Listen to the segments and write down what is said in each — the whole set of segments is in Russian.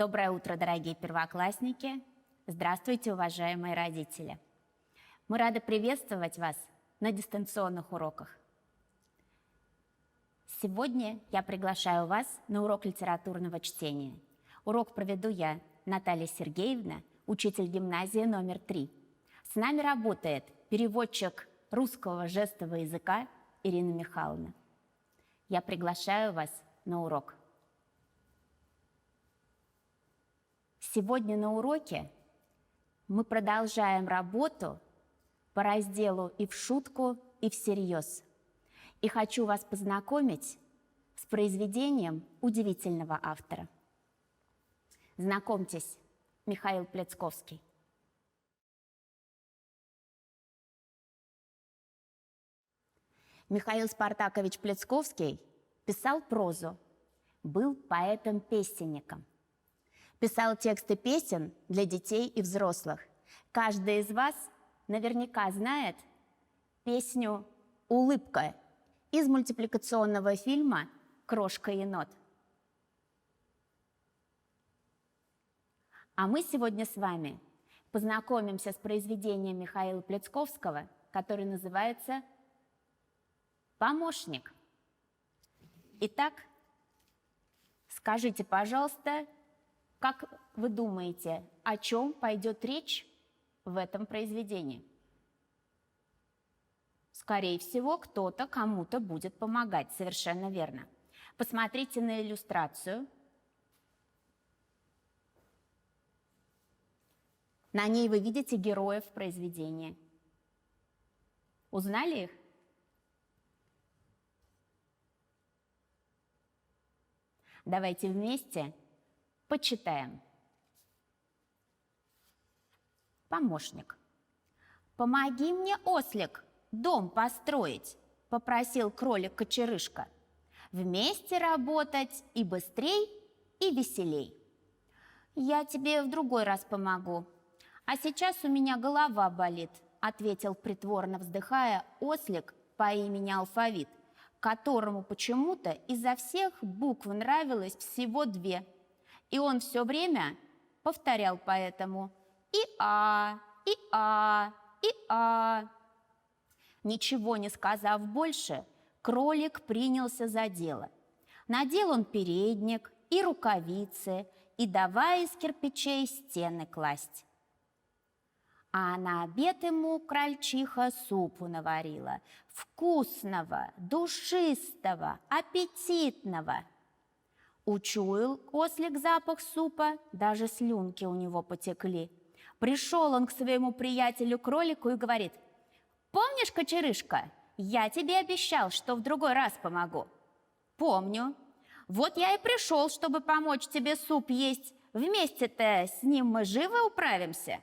Доброе утро, дорогие первоклассники! Здравствуйте, уважаемые родители! Мы рады приветствовать вас на дистанционных уроках. Сегодня я приглашаю вас на урок литературного чтения. Урок проведу я, Наталья Сергеевна, учитель гимназии номер 3. С нами работает переводчик русского жестового языка Ирина Михайловна. Я приглашаю вас на урок. Сегодня на уроке мы продолжаем работу по разделу «И в шутку, и всерьез». И хочу вас познакомить с произведением удивительного автора. Знакомьтесь, Михаил Плецковский. Михаил Спартакович Плецковский писал прозу, был поэтом-песенником. Писал тексты песен для детей и взрослых. Каждый из вас наверняка знает песню «Улыбка» из мультипликационного фильма «Крошка-енот». А мы сегодня с вами познакомимся с произведением Михаила Плецковского, которое называется «Помощник». Итак, скажите, пожалуйста, как вы думаете, о чем пойдет речь в этом произведении? Скорее всего, кто-то кому-то будет помогать, совершенно верно. Посмотрите на иллюстрацию. На ней вы видите героев произведения. Узнали их? Давайте вместе почитаем. Помощник. «Помоги мне, ослик, дом построить», — попросил кролик-кочерышка. «Вместе работать и быстрей, и веселей». «Я тебе в другой раз помогу, а сейчас у меня голова болит», — ответил, притворно вздыхая, ослик по имени Алфавит, которому почему-то изо всех букв нравилось всего 2. И он все время повторял поэтому «и-а, и-а, и-а». Ничего не сказав больше, кролик принялся за дело. Надел он передник и рукавицы, и давай из кирпичей стены класть. А на обед ему крольчиха супу наварила, вкусного, душистого, аппетитного. Учуял ослик запах супа, даже слюнки у него потекли. Пришел он к своему приятелю-кролику и говорит: «Помнишь, кочерышка, я тебе обещал, что в другой раз помогу?» «Помню. Вот я и пришел, чтобы помочь тебе суп есть. Вместе-то с ним мы живо управимся».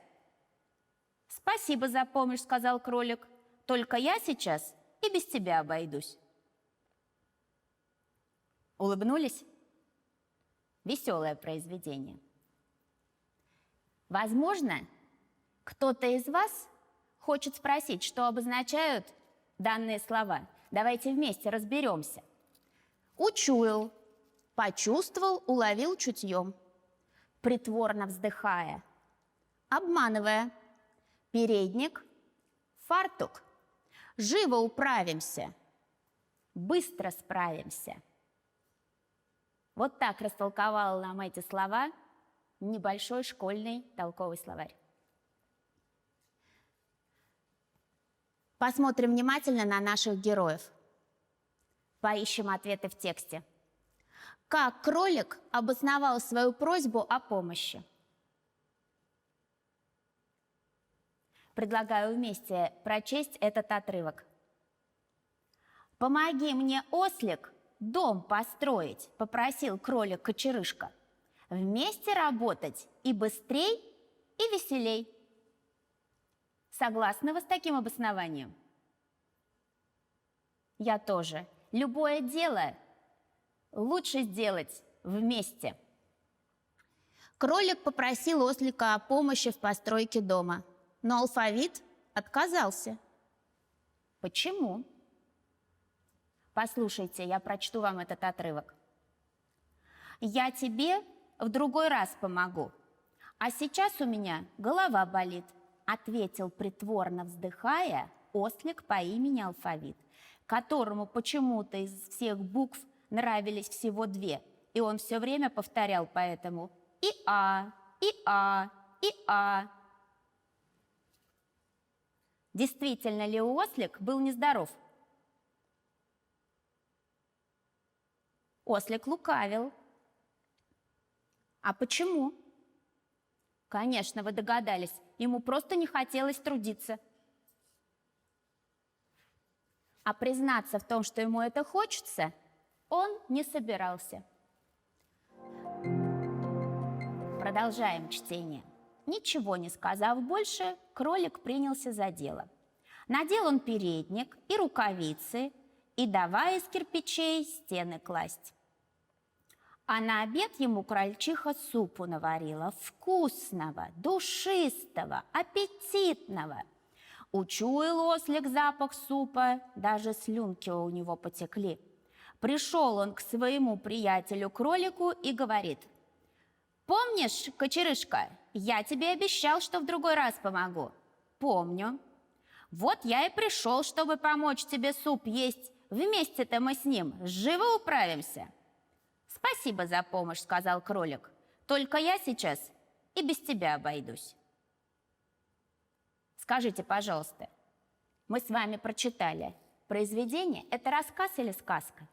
«Спасибо за помощь», — сказал кролик. «Только я сейчас и без тебя обойдусь». Улыбнулись? Веселое произведение. Возможно, кто-то из вас хочет спросить, что обозначают данные слова. Давайте вместе разберемся. Учуял, почувствовал, уловил чутьем. Притворно вздыхая, обманывая. Передник, фартук. Живо управимся, быстро справимся. Вот так растолковал нам эти слова небольшой школьный толковый словарь. Посмотрим внимательно на наших героев. Поищем ответы в тексте. Как кролик обосновал свою просьбу о помощи? Предлагаю вместе прочесть этот отрывок. «Помоги мне, ослик, дом построить», — попросил кролик-кочерышка. «Вместе работать и быстрей, и веселей». Согласны вы с таким обоснованием? Я тоже. Любое дело лучше сделать вместе. Кролик попросил ослика о помощи в постройке дома, но Алфавит отказался. Почему? Послушайте, я прочту вам этот отрывок. «Я тебе в другой раз помогу. А сейчас у меня голова болит, ответил притворно вздыхая ослик по имени Алфавит, которому почему-то из всех букв нравились всего две, и он все время повторял поэтому и-а, и-а, и-а. Действительно ли ослик был нездоров? Ослик лукавил. А почему? Конечно, вы догадались, ему просто не хотелось трудиться. А признаться в том, что ему это хочется, он не собирался. Продолжаем чтение. Ничего не сказав больше, кролик принялся за дело. Надел он передник и рукавицы, и давай из кирпичей стены класть. А на обед ему крольчиха супу наварила, вкусного, душистого, аппетитного. Учуял ослик запах супа, даже слюнки у него потекли. Пришел он к своему приятелю-кролику и говорит: «Помнишь, Кочерышка, я тебе обещал, что в другой раз помогу?» «Помню. Вот я и пришел, чтобы помочь тебе суп есть. Вместе-то мы с ним живо управимся». «Спасибо за помощь», — сказал кролик. «Только я сейчас и без тебя обойдусь». Скажите, пожалуйста, мы с вами прочитали произведение. Это рассказ или сказка?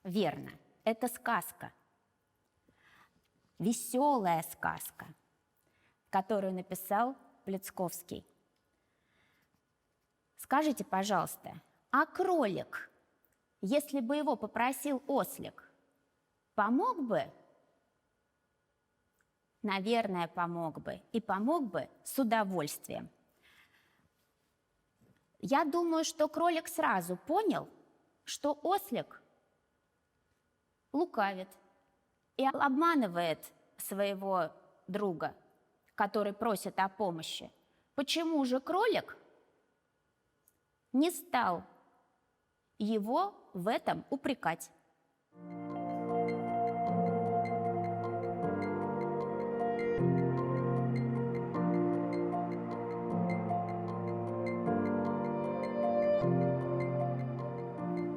Верно, это сказка. Веселая сказка, которую написал Плецковский. Скажите, пожалуйста, а кролик, если бы его попросил ослик, помог бы? Наверное, помог бы. И помог бы с удовольствием. Я думаю, что кролик сразу понял, что ослик лукавит и обманывает своего друга, который просит о помощи. Почему же кролик не стал его в этом упрекать?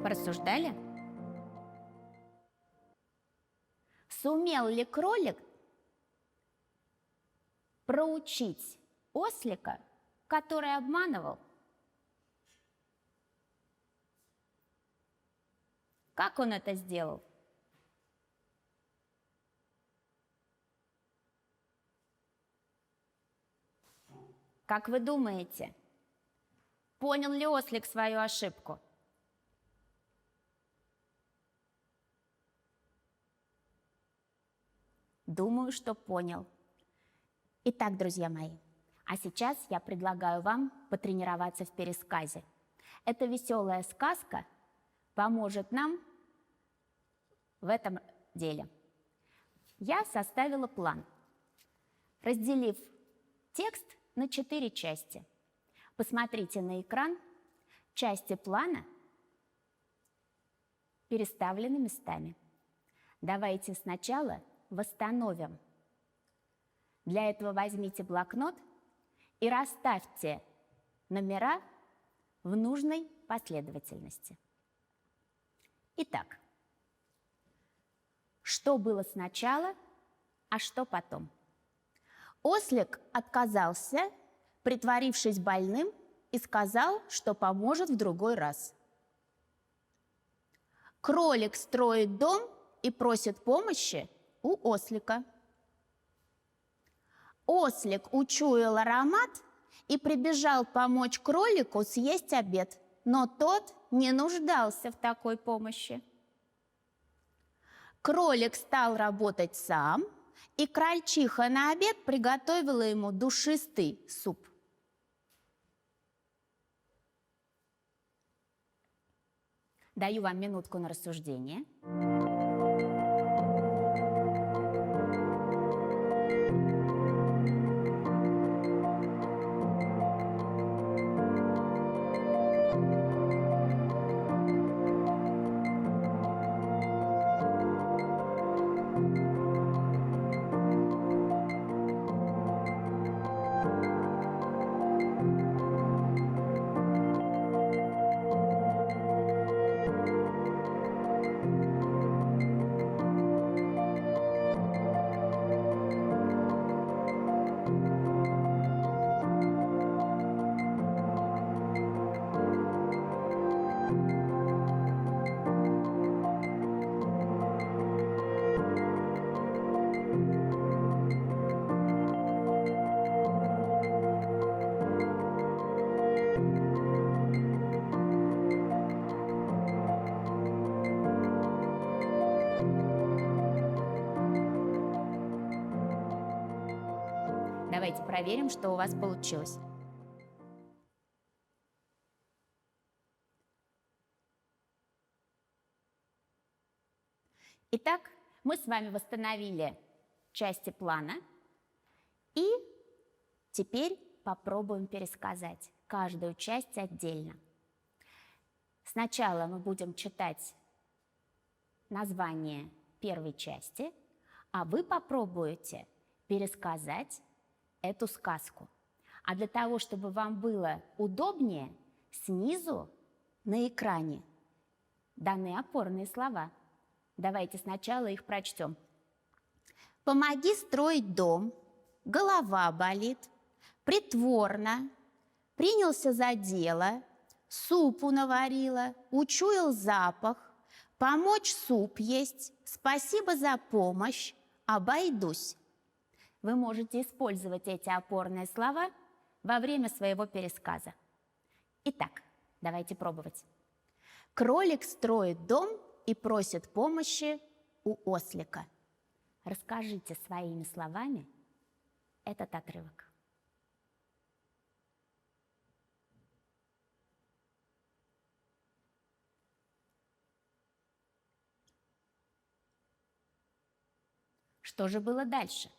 Порассуждали? Сумел ли кролик проучить ослика, который обманывал? Как он это сделал? Как вы думаете, понял ли ослик свою ошибку? Думаю, что понял. Итак, друзья мои, а сейчас я предлагаю вам потренироваться в пересказе. Эта веселая сказка поможет нам в этом деле. Я составила план, разделив текст на 4 части. Посмотрите на экран. Части плана переставлены местами. Давайте сначала восстановим. Для этого возьмите блокнот и расставьте номера в нужной последовательности. Итак, что было сначала, а что потом? Ослик отказался, притворившись больным, и сказал, что поможет в другой раз. Кролик строит дом и просит помощи у ослика. Ослик учуял аромат и прибежал помочь кролику съесть обед, но тот не нуждался в такой помощи. Кролик стал работать сам, и крольчиха на обед приготовила ему душистый суп. Даю вам минутку на рассуждение. Давайте проверим, что у вас получилось. Итак, мы с вами восстановили части плана, и теперь попробуем пересказать каждую часть отдельно. Сначала мы будем читать название первой части, а вы попробуете пересказать эту сказку. А для того, чтобы вам было удобнее, снизу на экране даны опорные слова. Давайте сначала их прочтем. Помоги строить дом, голова болит, притворно, принялся за дело, супу наварила, учуял запах, помочь суп есть, спасибо за помощь, обойдусь. Вы можете использовать эти опорные слова во время своего пересказа. Итак, давайте пробовать. Кролик строит дом и просит помощи у ослика. Расскажите своими словами этот отрывок. Что же было дальше?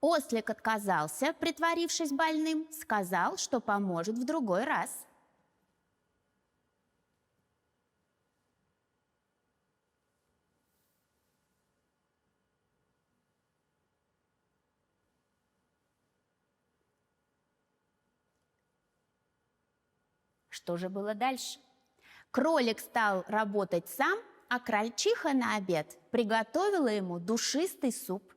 Ослик отказался, притворившись больным, сказал, что поможет в другой раз. Что же было дальше? Кролик стал работать сам, а крольчиха на обед приготовила ему душистый суп.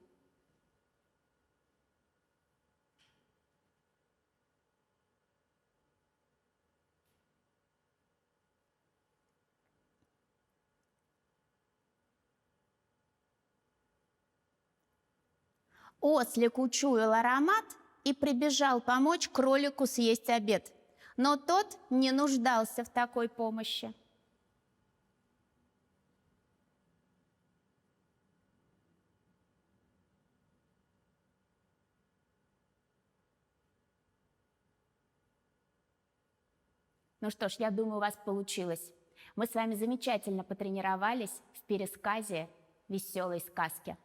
Ослик учуял аромат и прибежал помочь кролику съесть обед, но тот не нуждался в такой помощи. Ну что ж, я думаю, у вас получилось. Мы с вами замечательно потренировались в пересказе веселой сказки.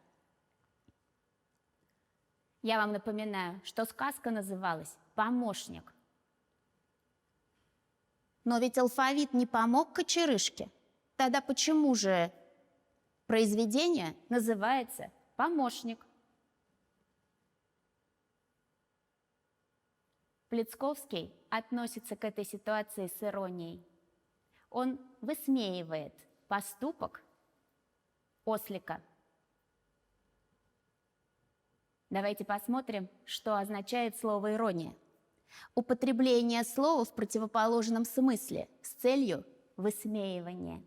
Я вам напоминаю, что сказка называлась «Помощник». Но ведь алфавит не помог кочерышке. Тогда почему же произведение называется «Помощник»? Плецковский относится к этой ситуации с иронией. Он высмеивает поступок ослика. Давайте посмотрим, что означает слово «ирония». Употребление слова в противоположном смысле с целью высмеивания.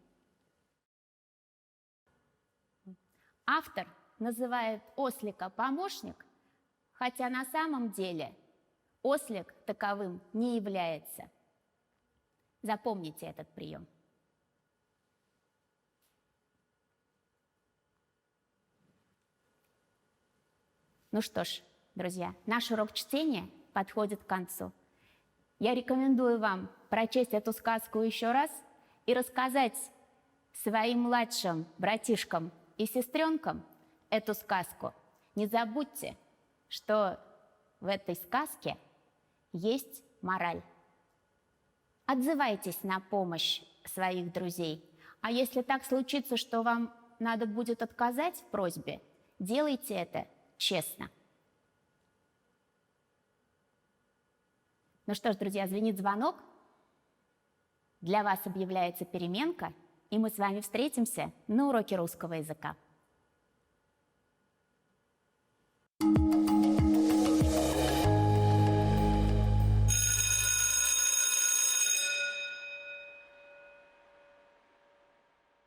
Автор называет ослика «помощник», хотя на самом деле ослик таковым не является. Запомните этот прием. Ну что ж, друзья, наш урок чтения подходит к концу. Я рекомендую вам прочесть эту сказку еще раз и рассказать своим младшим братишкам и сестренкам эту сказку. Не забудьте, что в этой сказке есть мораль. Отзывайтесь на помощь своих друзей. А если так случится, что вам надо будет отказать в просьбе, делайте это честно. Ну что ж, друзья, звенит звонок. Для вас объявляется переменка, и мы с вами встретимся на уроке русского языка.